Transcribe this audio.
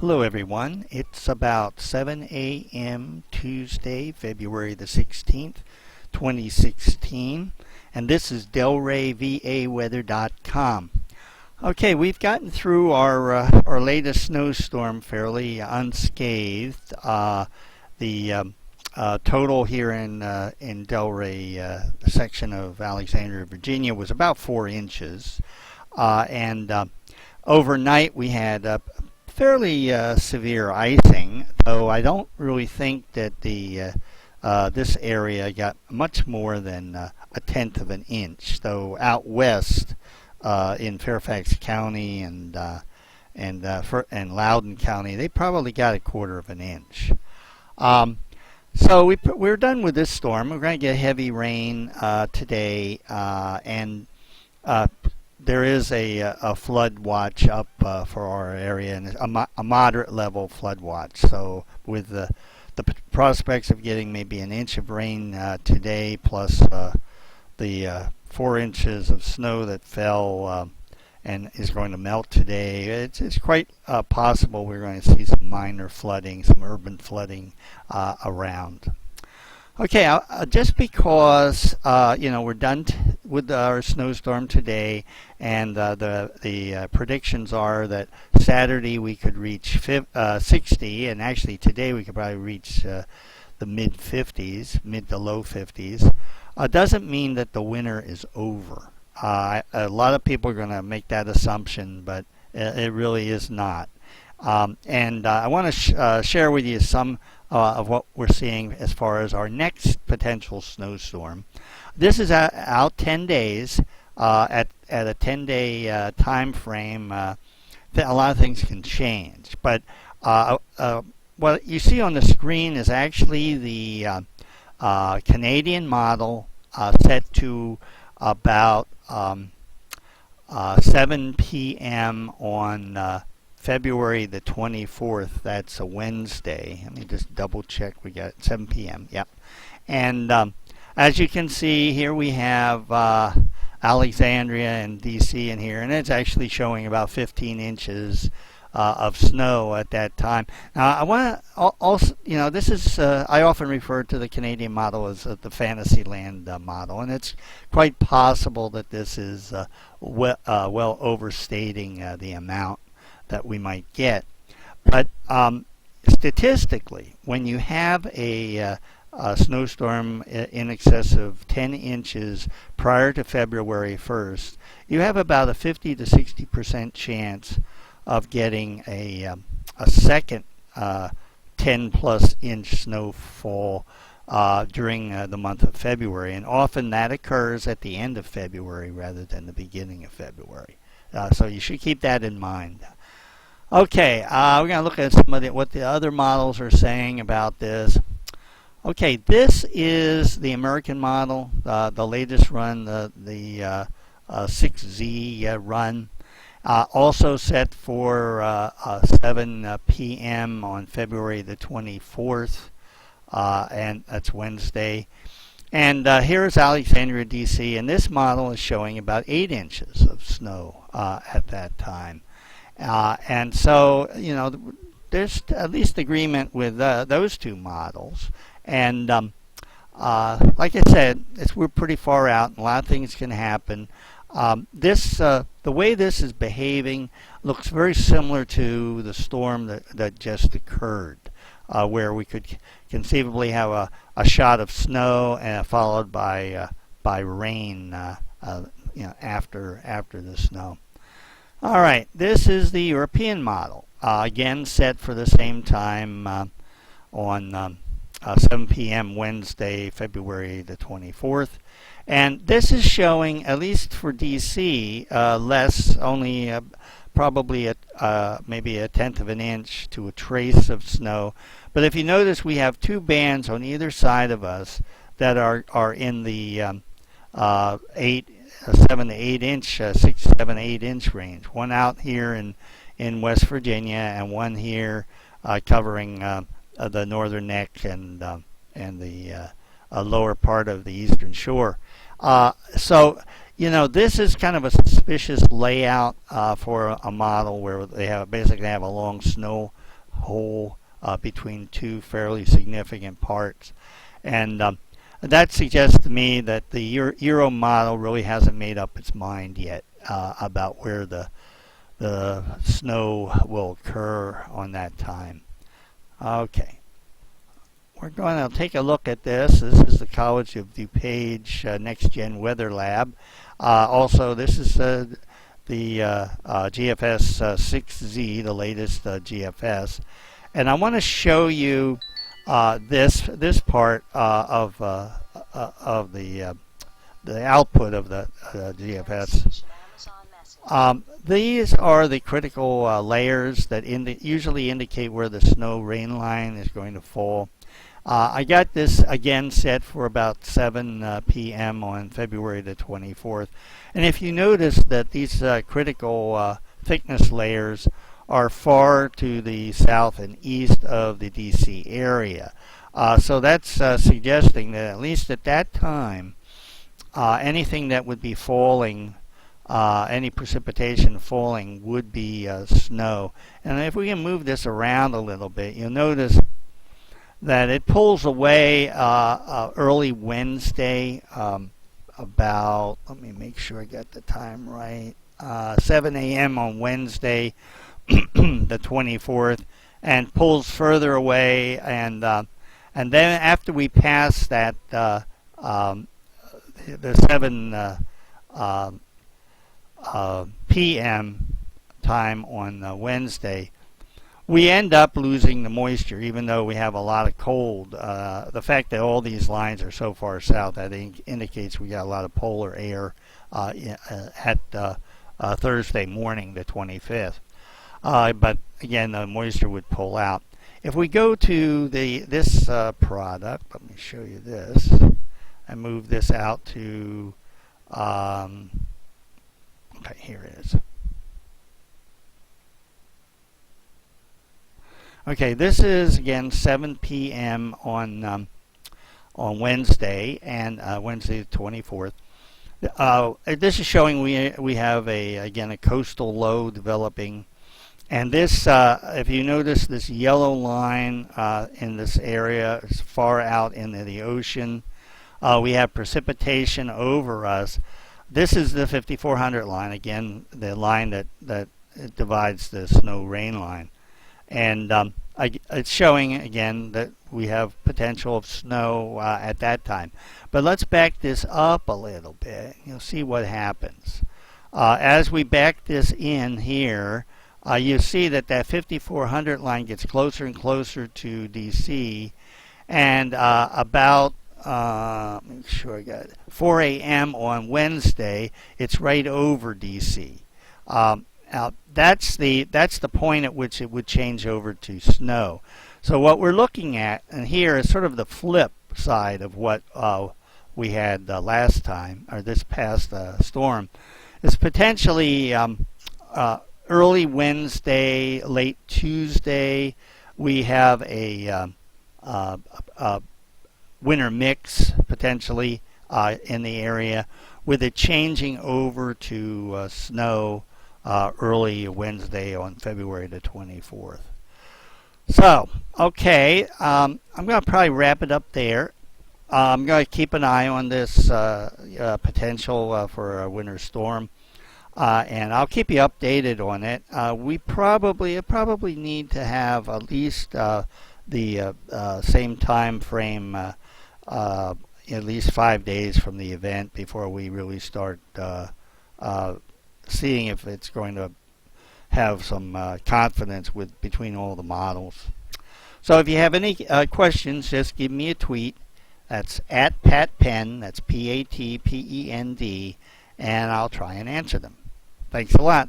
Hello everyone, it's about 7 a.m. Tuesday, February the 16th, 2016, and this is DelrayVAWeather.com. Okay, we've gotten through our latest snowstorm fairly unscathed. The total here in Delray, section of Alexandria, Virginia, was about 4 inches, and overnight we had fairly severe icing, though I don't really think that this area got much more than a tenth of an inch. Though out west in Fairfax County and Loudoun County, they probably got a quarter of an inch. So we're done with this storm. We're going to get heavy rain today, and there is a flood watch up for our area, and a moderate level flood watch. So with the prospects of getting maybe an inch of rain today, plus the 4 inches of snow that fell and is going to melt today, it's quite possible we're going to see some minor flooding, some urban flooding around. Okay, just because we're done with our snowstorm today, and the predictions are that Saturday we could reach 60, and actually today we could probably reach the mid 50s, mid to low 50s. Doesn't mean that the winter is over. A lot of people are going to make that assumption, but it really is not. And I want to share with you some of what we're seeing as far as our next potential snowstorm. This is out 10 days. At a 10-day time frame, a lot of things can change. But what you see on the screen is actually the Canadian model set to about 7 p.m. on February the 24th. That's a Wednesday. Let me just double check. We got 7 p.m. Yep. And as you can see here, we have Alexandria and DC in here, and it's actually showing about 15 inches of snow at that time. Now, I want to also, this is, I often refer to the Canadian model as the Fantasyland model, and it's quite possible that this is well overstating the amount that we might get. But statistically, when you have a snowstorm in excess of 10 inches prior to February 1st, you have about a 50 to 60% chance of getting a second 10 plus inch snowfall during the month of February, and often that occurs at the end of February rather than the beginning of February. So you should keep that in mind. Okay, we're going to look at some of what the other models are saying about this. Okay, this is the American model, the latest run, the 6Z run. Also set for 7 p.m. on February the 24th, and that's Wednesday. And here's Alexandria, DC, and this model is showing about 8 inches of snow at that time. And so, there's at least agreement with those two models. And like I said, we're pretty far out, and a lot of things can happen. The way this is behaving looks very similar to the storm that just occurred, where we could conceivably have a shot of snow followed by rain, after the snow. All right, this is the European model, again set for the same time on 7 p.m. Wednesday, February the 24th. And this is showing, at least for DC, less, only probably maybe a tenth of an inch to a trace of snow. But if you notice, we have two bands on either side of us that are in the 7 to 8 inch, 6, 7, 8 inch range. One out here in West Virginia, and one here covering the northern neck and the lower part of the eastern shore. So this is kind of a suspicious layout for a model where they basically have a long snow hole between two fairly significant parts. And that suggests to me that the Euro model really hasn't made up its mind yet about where the snow will occur on that time. Okay. We're going to take a look at this. This is the College of DuPage Next Gen Weather Lab. Also, this is the GFS 6Z, the latest GFS. And I want to show you this part of the output of the GFS. These are the critical layers that usually indicate where the snow rain line is going to fall. I got this again set for about 7 p.m. on February the 24th. And if you notice that these critical thickness layers are far to the south and east of the DC area. So that's suggesting that at least at that time, anything that would be falling, any precipitation falling would be snow. And if we can move this around a little bit, you'll notice that it pulls away early Wednesday, about, let me make sure I got the time right, 7 a.m. on Wednesday, the 24th, and pulls further away, and then after we pass that the 7 p.m. time on Wednesday, we end up losing the moisture, even though we have a lot of cold. The fact that all these lines are so far south, I think, indicates we got a lot of polar air at Thursday morning, the 25th. But again, the moisture would pull out. If we go to this product, let me show you this, and move this out to, okay, here it is. Okay, this is again 7 p.m. on Wednesday, and Wednesday the 24th. This is showing we have a coastal low developing, and this, if you notice, this yellow line in this area is far out into the ocean. We have precipitation over us. This is the 5400 line, again, the line that divides the snow rain line. And it's showing, again, that we have potential of snow at that time. But let's back this up a little bit. You'll see what happens. As we back this in here, you see that 5400 line gets closer and closer to DC. And about, make sure I got it, 4 a.m. on Wednesday, it's right over DC. Now, that's the point at which it would change over to snow. So what we're looking at, and here is sort of the flip side of what we had last time, or this past storm, is potentially early Wednesday, late Tuesday. We have a winter mix potentially in the area, with it changing over to snow early Wednesday on February the 24th. So, okay, I'm going to probably wrap it up there. I'm going to keep an eye on this potential for a winter storm, and I'll keep you updated on it. We probably need to have at least the same time frame, at least 5 days from the event before we really start seeing if it's going to have some confidence between all the models. So if you have any questions, just give me a tweet. That's at PatPend, that's PATPEND, and I'll try and answer them. Thanks a lot.